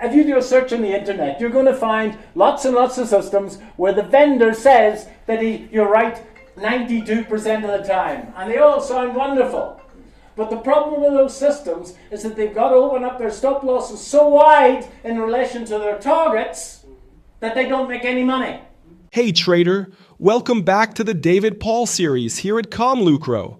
if you do a search on the internet, you're going to find lots and lots of systems where the vendor says that you're right 92% of the time. And they all sound wonderful. But the problem with those systems is that they've got to open up their stop losses so wide in relation to their targets that they don't make any money. Hey trader, welcome back to the David Paul series here at ComLucro.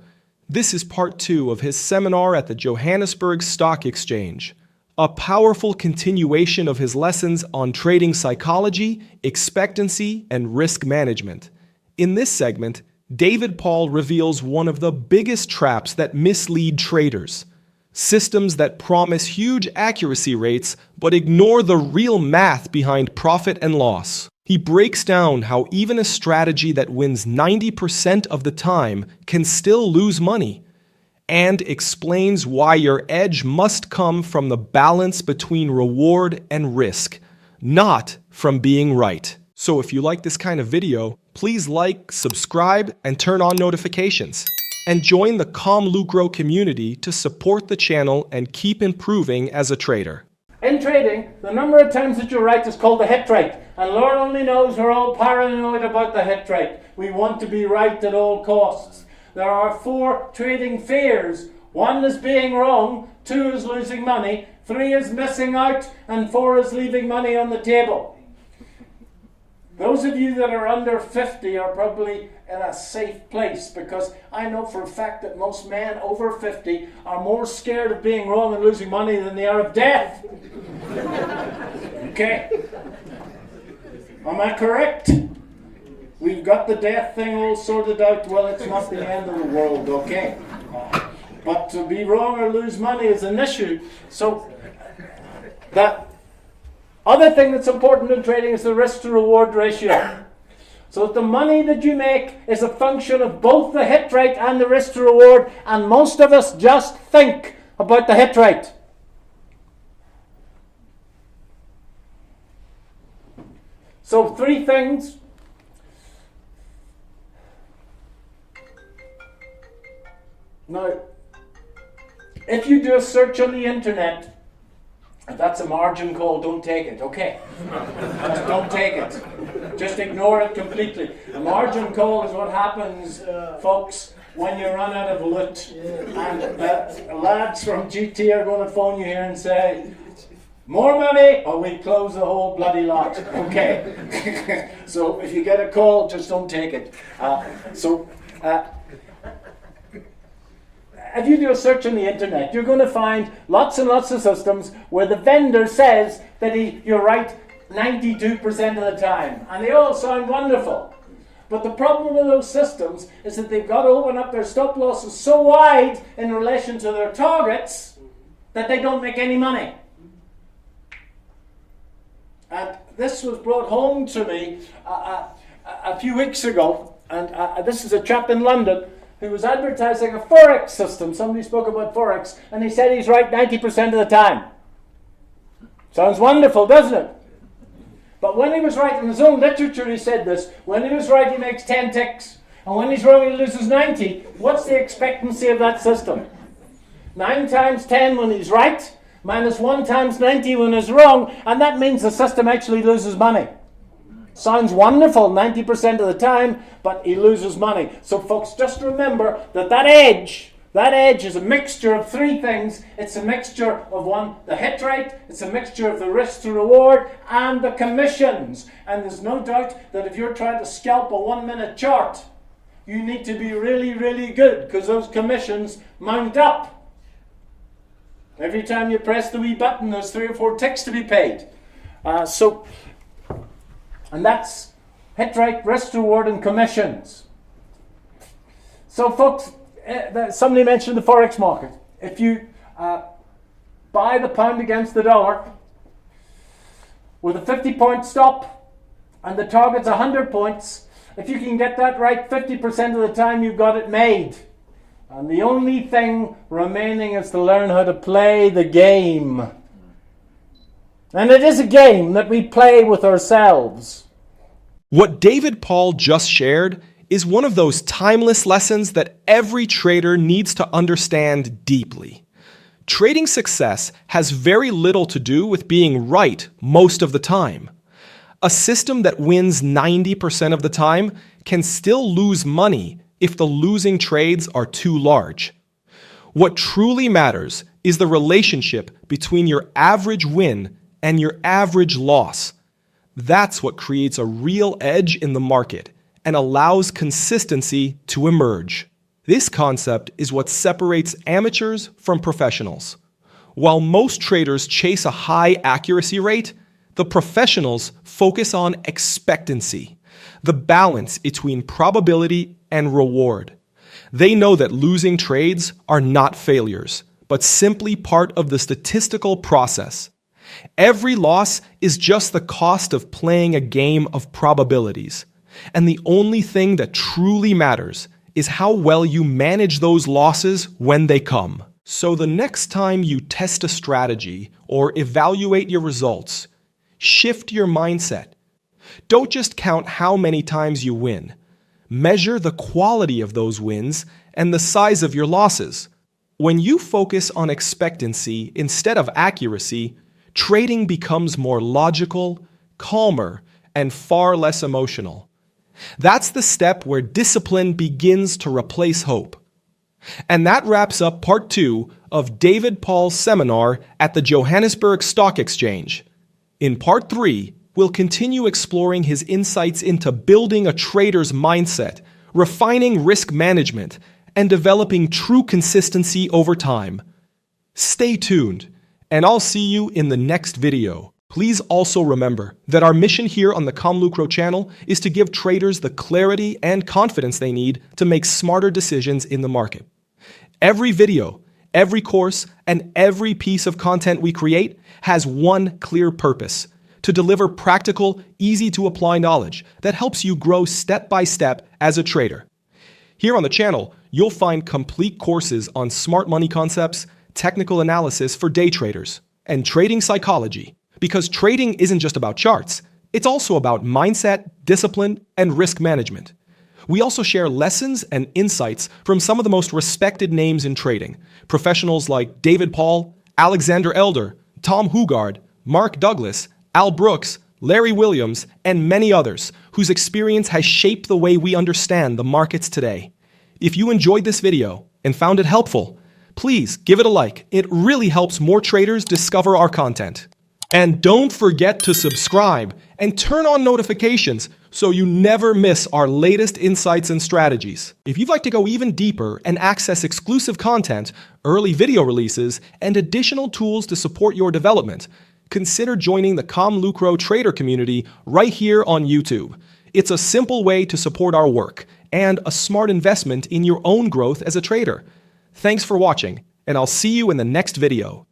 This is part 2 of his seminar at the Johannesburg Stock Exchange, a powerful continuation of his lessons on trading psychology, expectancy, and risk management. In this segment, David Paul reveals one of the biggest traps that mislead traders: systems that promise huge accuracy rates but ignore the real math behind profit and loss. He breaks down how even a strategy that wins 90% of the time can still lose money, and explains why your edge must come from the balance between reward and risk, not from being right. So if you like this kind of video, please like, subscribe, and turn on notifications. And join the ComLucro community to support the channel and keep improving as a trader. In trading, the number of times that you're right is called the hit rate. And Lord only knows we're all paranoid about the hit rate. We want to be right at all costs. There are 4 trading fears. 1 is being wrong, 2 is losing money, 3 is missing out, and 4 is leaving money on the table. Those of you that are under 50 are probably in a safe place, because I know for a fact that most men over 50 are more scared of being wrong and losing money than they are of death. Okay? Am I correct? We've got the death thing all sorted out. Well, it's not the end of the world, okay? But to be wrong or lose money is an issue. So that other thing that's important in trading is the risk to reward ratio. So the money that you make is a function of both the hit rate and the risk to reward, and most of us just think about the hit rate. So 3 things. Now, if you do a search on the internet, if that's a margin call, don't take it, okay? Just don't take it. Just ignore it completely. A margin call is what happens, folks, when you run out of loot. And lads from GT are going to phone you here and say, more money, or we close the whole bloody lot. Okay. So if you get a call, just don't take it. If you do a search on the internet, you're going to find lots and lots of systems where the vendor says that you're right 92% of the time. And they all sound wonderful. But the problem with those systems is that they've got to open up their stop losses so wide in relation to their targets that they don't make any money. And this was brought home to me a few weeks ago. And this is a chap in London who was advertising a Forex system. Somebody spoke about Forex, and he said he's right 90% of the time. Sounds wonderful, doesn't it? But when he was right, in his own literature he said this, when he was right he makes 10 ticks, and when he's wrong he loses 90. What's the expectancy of that system? 9 times 10 when he's right, minus 1 times 90 when he's wrong, and that means the system actually loses money. Sounds wonderful 90% of the time, but he loses money. So folks, just remember that edge is a mixture of 3 things. It's a mixture of 1, the hit rate, it's a mixture of the risk to reward, and the commissions. And there's no doubt that if you're trying to scalp a 1-minute chart, you need to be really, really good, because those commissions mount up. Every time you press the wee button, there's 3 or 4 ticks to be paid. And that's hit rate, risk reward, and commissions. So folks, somebody mentioned the Forex market. If you buy the pound against the dollar with a 50-point stop and the target's 100 points, if you can get that right 50% of the time, you've got it made. And the only thing remaining is to learn how to play the game. And it is a game that we play with ourselves. What David Paul just shared is one of those timeless lessons that every trader needs to understand deeply. Trading success has very little to do with being right most of the time. A system that wins 90% of the time can still lose money if the losing trades are too large. What truly matters is the relationship between your average win and your average loss. That's what creates a real edge in the market and allows consistency to emerge. This concept is what separates amateurs from professionals. While most traders chase a high accuracy rate, the professionals focus on expectancy, the balance between probability and reward. They know that losing trades are not failures, but simply part of the statistical process. Every loss is just the cost of playing a game of probabilities. And the only thing that truly matters is how well you manage those losses when they come. So the next time you test a strategy or evaluate your results, shift your mindset. Don't just count how many times you win. Measure the quality of those wins and the size of your losses. When you focus on expectancy instead of accuracy, trading becomes more logical, calmer, and far less emotional. That's the step where discipline begins to replace hope. And that wraps up part 2 of David Paul's seminar at the Johannesburg Stock Exchange. In part 3, we'll continue exploring his insights into building a trader's mindset, refining risk management, and developing true consistency over time. Stay tuned, and I'll see you in the next video. Please also remember that our mission here on the ComLucro channel is to give traders the clarity and confidence they need to make smarter decisions in the market. Every video, every course, and every piece of content we create has one clear purpose: to deliver practical, easy-to-apply knowledge that helps you grow step by step as a trader. Here on the channel, you'll find complete courses on smart money concepts, technical analysis for day traders, and trading psychology. Because trading isn't just about charts, it's also about mindset, discipline, and risk management. We also share lessons and insights from some of the most respected names in trading, professionals like David Paul, Alexander Elder, Tom Hugard, Mark Douglas, Al Brooks, Larry Williams, and many others whose experience has shaped the way we understand the markets today. If you enjoyed this video and found it helpful, please give it a like. It really helps more traders discover our content. And don't forget to subscribe and turn on notifications so you never miss our latest insights and strategies. If you'd like to go even deeper and access exclusive content, early video releases, and additional tools to support your development, consider joining the ComLucro trader community right here on YouTube. It's a simple way to support our work and a smart investment in your own growth as a trader. Thanks for watching, and I'll see you in the next video.